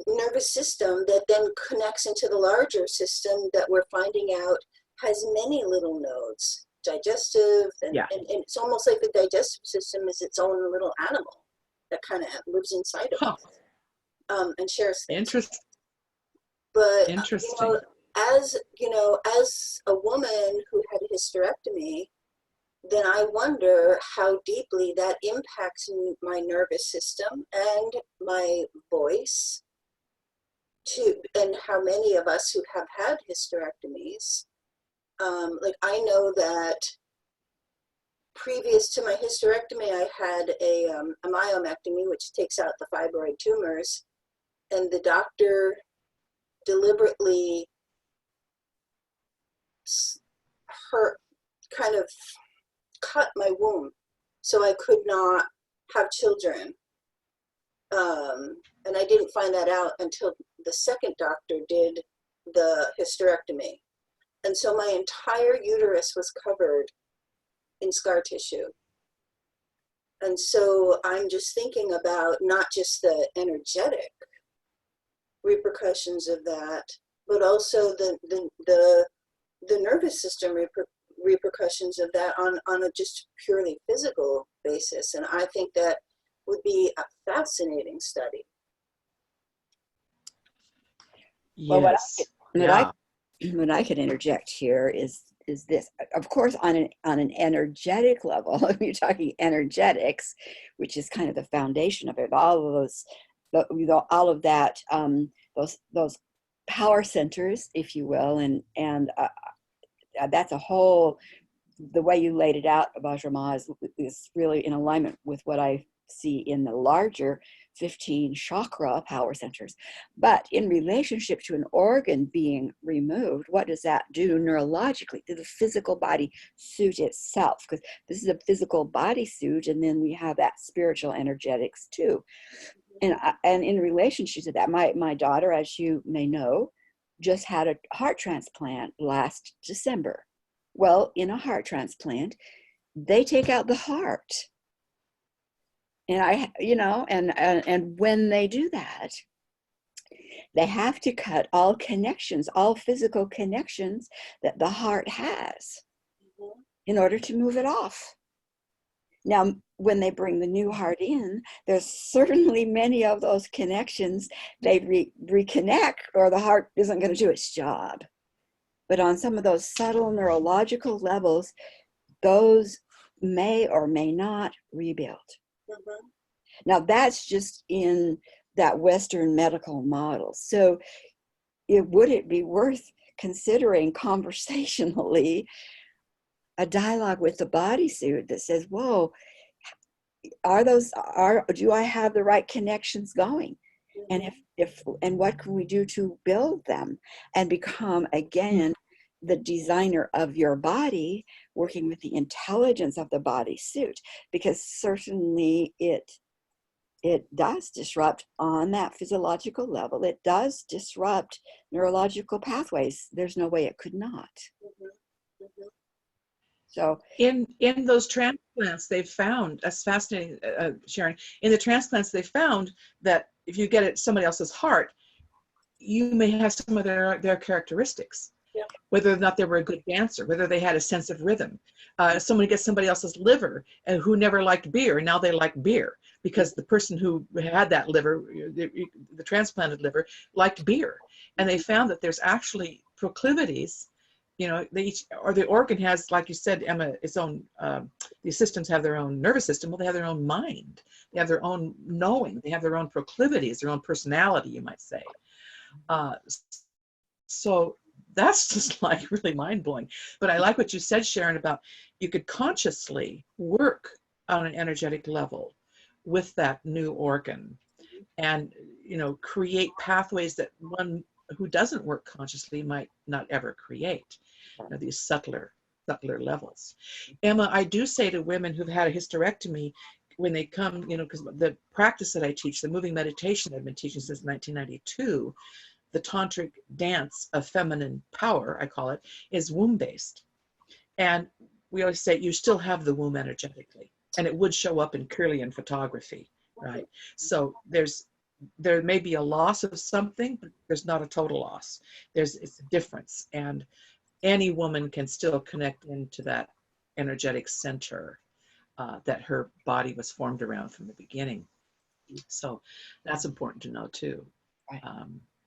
nervous system that then connects into the larger system that we're finding out has many little nodes, digestive, and it's almost like the digestive system is its own little animal that kind of lives inside of us and shares things. Interesting. But interesting. as a woman who had a hysterectomy, then I wonder how deeply that impacts my nervous system and my voice, and how many of us who have had hysterectomies, like I know that previous to my hysterectomy, I had a myomectomy, which takes out the fibroid tumors, and the doctor deliberately kind of cut my womb so I could not have children. And I didn't find that out until the second doctor did the hysterectomy. And so my entire uterus was covered in scar tissue. And so I'm just thinking about not just the energetic repercussions of that, but also the nervous system repercussions of that on a just purely physical basis. And I think that would be a fascinating study. Yes. Well, what I could interject here is this. Of course, on an energetic level, if you're talking energetics, which is kind of the foundation of it, all of those, all of that, those power centers, if you will, and that's a whole. The way you laid it out, Vajra Ma, is really in alignment with what I see in the larger 15 chakra power centers. But in relationship to an organ being removed, what does that do neurologically to the physical body suit itself? Because this is a physical body suit, and then we have that spiritual energetics too. And in relationship to that, my daughter, as you may know, just had a heart transplant last December. Well, in a heart transplant, they take out the heart. And and when they do that, they have to cut all connections, all physical connections that the heart has. in order to move it off. Now, when they bring the new heart in, there's certainly many of those connections they reconnect, or the heart isn't going to do its job. But on some of those subtle neurological levels, those may or may not rebuild. Mm-hmm. Now, that's just in that Western medical model. So would it be worth considering conversationally a dialogue with the bodysuit that says, whoa, do I have the right connections going? And and what can we do to build them and become again the designer of your body, working with the intelligence of the bodysuit? Because certainly it does disrupt on that physiological level. It does disrupt neurological pathways. There's no way it could not. Mm-hmm. Mm-hmm. So in those transplants, they've found, that's fascinating, Sharon. In the transplants, they found that if you get at somebody else's heart, you may have some of their characteristics. Yeah. Whether or not they were a good dancer, whether they had a sense of rhythm. Someone gets somebody else's liver and who never liked beer, and now they like beer because the person who had that liver, the transplanted liver, liked beer. And they found that there's actually proclivities. You know, they each, or the organ has, like you said, Emma, its own, these systems have their own nervous system. Well, they have their own mind. They have their own knowing. They have their own proclivities, their own personality, you might say. So that's just like really mind-blowing. But I like what you said, Sharon, about you could consciously work on an energetic level with that new organ and, you know, create pathways that one who doesn't work consciously might not ever create. You know, these subtler levels. Emma, I do say to women who've had a hysterectomy, when they come, you know, because the practice that I teach, the moving meditation I've been teaching since 1992, the tantric dance of feminine power, I call it, is womb-based. And we always say you still have the womb energetically, and it would show up in Kirlian photography, right? So there may be a loss of something, but there's not a total loss. It's a difference. And any woman can still connect into that energetic center that her body was formed around from the beginning. So that's important to know too. Right.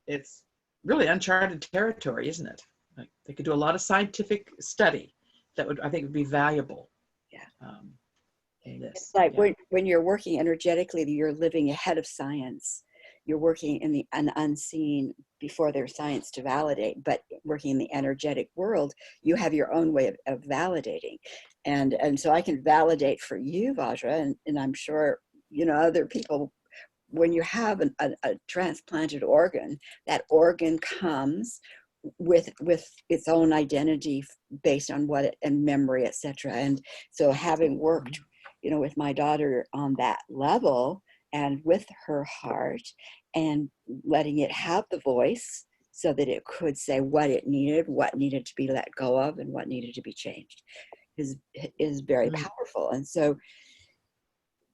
It's really uncharted territory, isn't it? Like they could do a lot of scientific study that would, I think, would be valuable. Yeah. In this. It's like Yeah. when you're working energetically, you're living ahead of science. You're working in the unseen before there's science to validate, but working in the energetic world, you have your own way of validating. And so I can validate for you, Vajra, and I'm sure, you know, other people, when you have a transplanted organ, that organ comes with its own identity based on and memory, etc. And so having worked, you know, with my daughter on that level and with her heart and letting it have the voice so that it could say what it needed, what needed to be let go of, and what needed to be changed is very powerful. And so,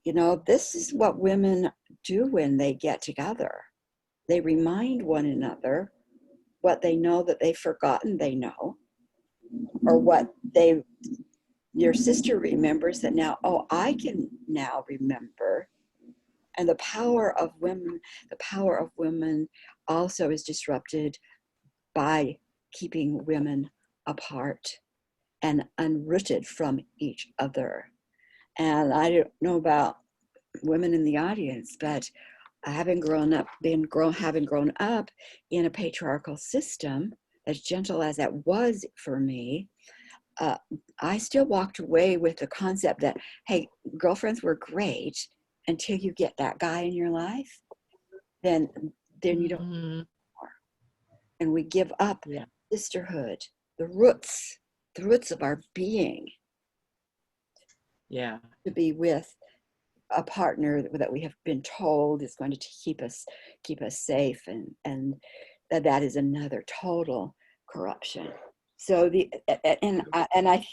you know, this is what women do when they get together. They remind one another what they know that they've forgotten they know, or what your sister remembers that now, oh, I can now remember. And the power of women also is disrupted by keeping women apart and unrooted from each other. And I don't know about women in the audience, but having grown up in a patriarchal system, as gentle as that was for me, I still walked away with the concept that, hey, girlfriends were great until you get that guy in your life, then you don't anymore. And we give up sisterhood, the roots of our being. Yeah. To be with a partner that we have been told is going to keep us safe, and that is another total corruption. So I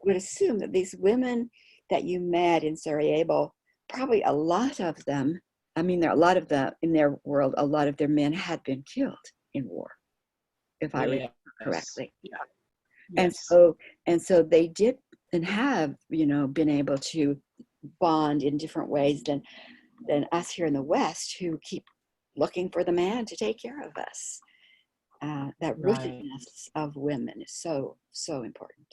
would assume that these women that you met in Sarajevo, probably a lot of them, I mean, there are a lot of them in their world, a lot of their men had been killed in war, if I remember correctly. Yeah. And Yes. so they did and have, you know, been able to bond in different ways than us here in the West, who keep looking for the man to take care of us. That Right. rootedness of women is so, so important.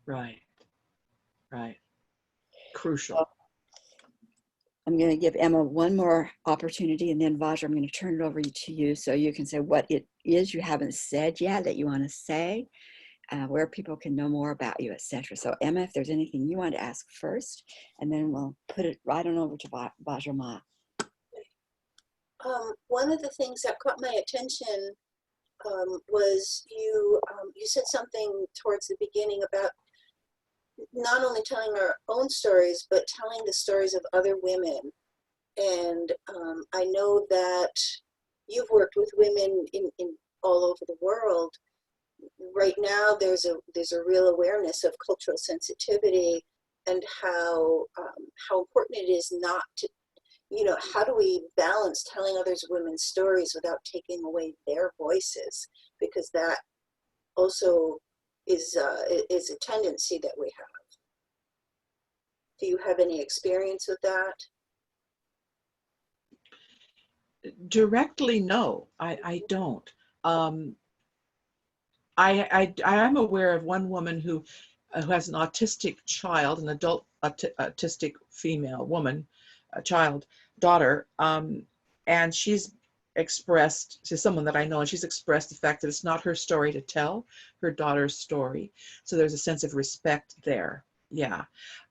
Right. Right. So Crucial. I'm going to give Emma one more opportunity, and then Vajra, I'm going to turn it over to you so you can say what it is you haven't said yet that you want to say, where people can know more about you, etc. So Emma, if there's anything you want to ask first, and then we'll put it right on over to Vajra Ma. One of the things that caught my attention was you said something towards the beginning about not only telling our own stories, but telling the stories of other women. And I know that you've worked with women in all over the world. Right now, there's a real awareness of cultural sensitivity and how important it is not to, you know, how do we balance telling others women's stories without taking away their voices? Because that also is a tendency that we have. Do you have any experience with that? Directly, no, I don't. I am aware of one woman who has an autistic child, an adult autistic female woman, a child, daughter, and she's someone that I know, and she's expressed the fact that it's not her story to tell, her daughter's story. So there's a sense of respect there. Yeah.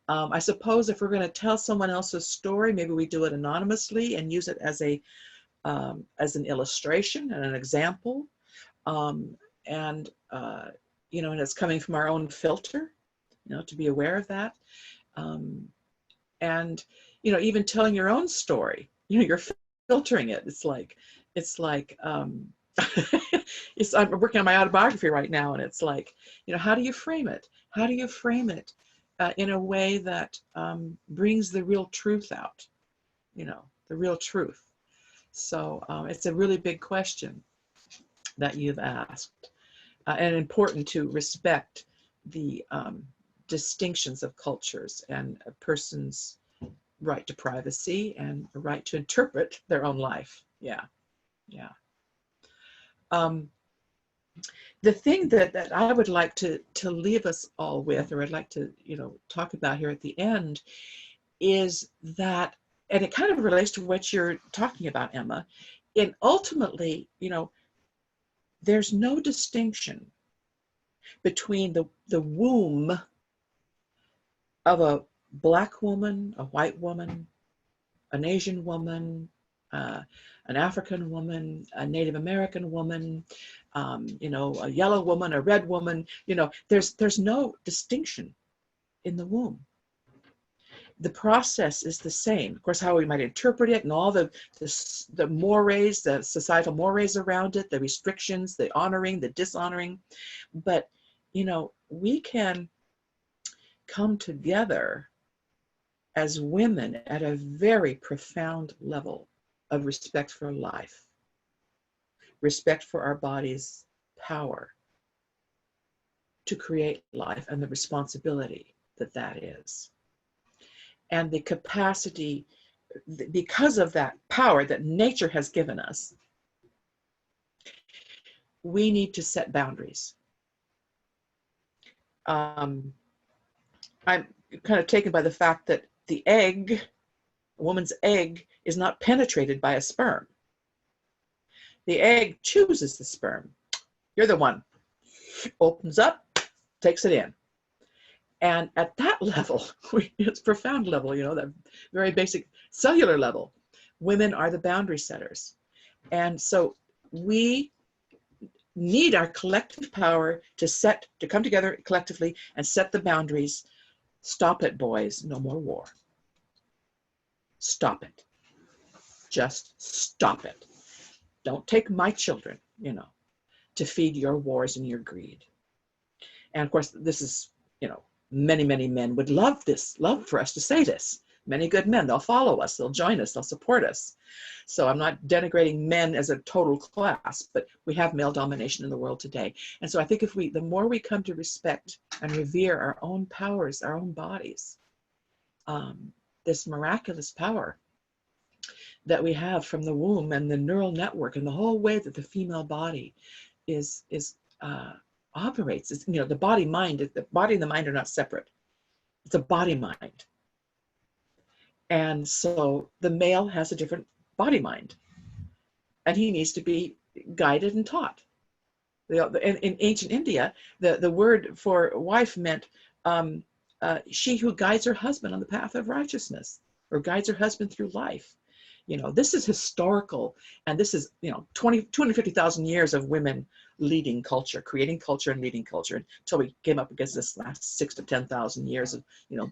I suppose if we're going to tell someone else's story, maybe we do it anonymously and use it as an illustration and an example. And you know, and it's coming from our own filter, you know, to be aware of that. And you know, even telling your own story, you know, you're filtering it. It's like I'm working on my autobiography right now, and it's like, you know, how do you frame it? How do you frame it in a way that brings the real truth out? You know, the real truth. So it's a really big question that you've asked, and important to respect the distinctions of cultures and a person's right to privacy and a right to interpret their own life. Yeah, yeah. The thing that I would like to leave us all with, or I'd like to, you know, talk about here at the end, is that, and it kind of relates to what you're talking about, Emma, and ultimately, you know, there's no distinction between the womb of a Black woman, a white woman, an Asian woman, an African woman, a Native American woman, you know, a yellow woman, a red woman. You know, there's no distinction in the womb. The process is the same. Of course, how we might interpret it and all the mores, the societal mores around it, the restrictions, the honoring, the dishonoring. But, you know, we can come together as women at a very profound level of respect for life, respect for our body's power to create life and the responsibility that that is. And the capacity, because of that power that nature has given us, we need to set boundaries. I'm kind of taken by the fact that the egg, a woman's egg, is not penetrated by a sperm. The egg chooses the sperm. You're the one. Opens up, takes it in. And at that level, it's profound level, you know, that very basic cellular level, women are the boundary setters. And so we need our collective power to come together collectively and set the boundaries. Stop it, boys. No more war. Stop it. Just stop it. Don't take my children, you know, to feed your wars and your greed. And of course, this is, you know, many, many men would love for us to say this, many good men. They'll follow us, they'll join us, they'll support us. So I'm not denigrating men as a total class, but we have male domination in the world today. And so I think the more we come to respect and revere our own powers, our own bodies, this miraculous power that we have from the womb and the neural network and the whole way that the female body operates. It's, the body and the mind are not separate. It's a body mind. And so the male has a different body mind, and he needs to be guided and taught. In ancient India, the word for wife meant she who guides her husband on the path of righteousness, or guides her husband through life. This is historical, and this is 250,000 years of women leading culture, creating culture and leading culture, until we came up against this last 6,000 to 10,000 years of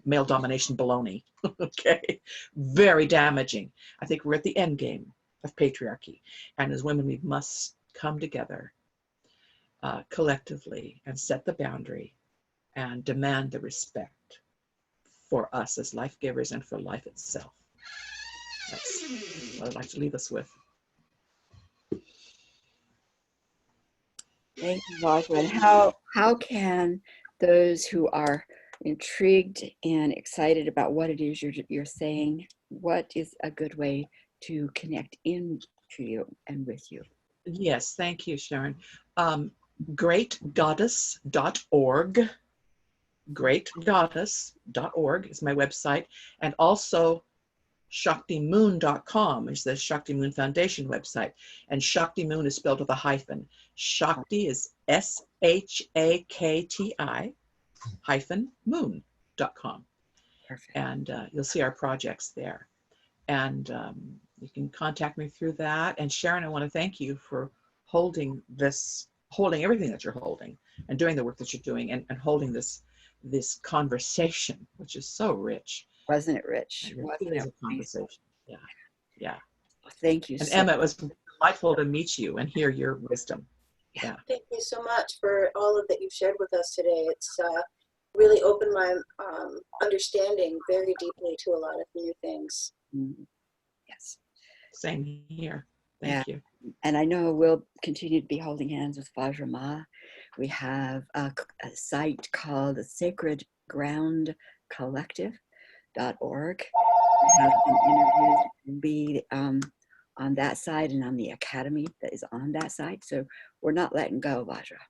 male domination baloney. Okay, very damaging. I think we're at the end game of patriarchy, and as women we must come together collectively and set the boundary and demand the respect for us as life givers and for life itself. That's what I'd like to leave us with. Thank you, Vajra. And how can those who are intrigued and excited about what it is you're saying, what is a good way to connect in to you and with you? Yes, thank you, Sharon. Greatgoddess.org. Greatgoddess.org is my website, and also ShaktiMoon.com is the Shakti Moon Foundation website, and Shakti Moon is spelled with a hyphen. Shakti is SHAKTI -moon.com. Perfect. And you'll see our projects there. And you can contact me through that. And Sharon, I want to thank you for holding everything that you're holding, and doing the work that you're doing, and holding this conversation, which is so rich. Wasn't it rich? It is a conversation. Yeah. Well, thank you. And Emma, it was delightful to meet you and hear your wisdom. Yeah. Thank you so much for all of that you've shared with us today. It's really opened my understanding very deeply to a lot of new things. Yes. Same here. Thank you. And I know we'll continue to be holding hands with Vajra Ma. We have a site called the Sacred Ground Collective.org. We have some interviews that can be on that side, and on the academy that is on that site. So we're not letting go, Vajra.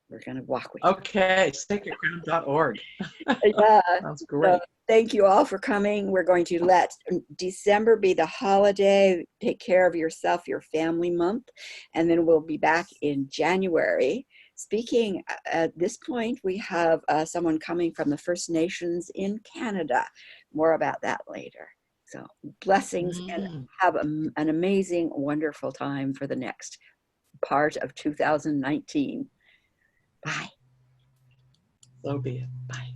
We're going to walk with you. Okay, sacredground.org. Yeah. Sounds great. So thank you all for coming. We're going to let December be the holiday. Take care of yourself, your family month. And then we'll be back in January. Speaking at this point, we have someone coming from the First Nations in Canada. More about that later. So blessings, and have an amazing, wonderful time for the next part of 2019. Bye. So be it. Bye.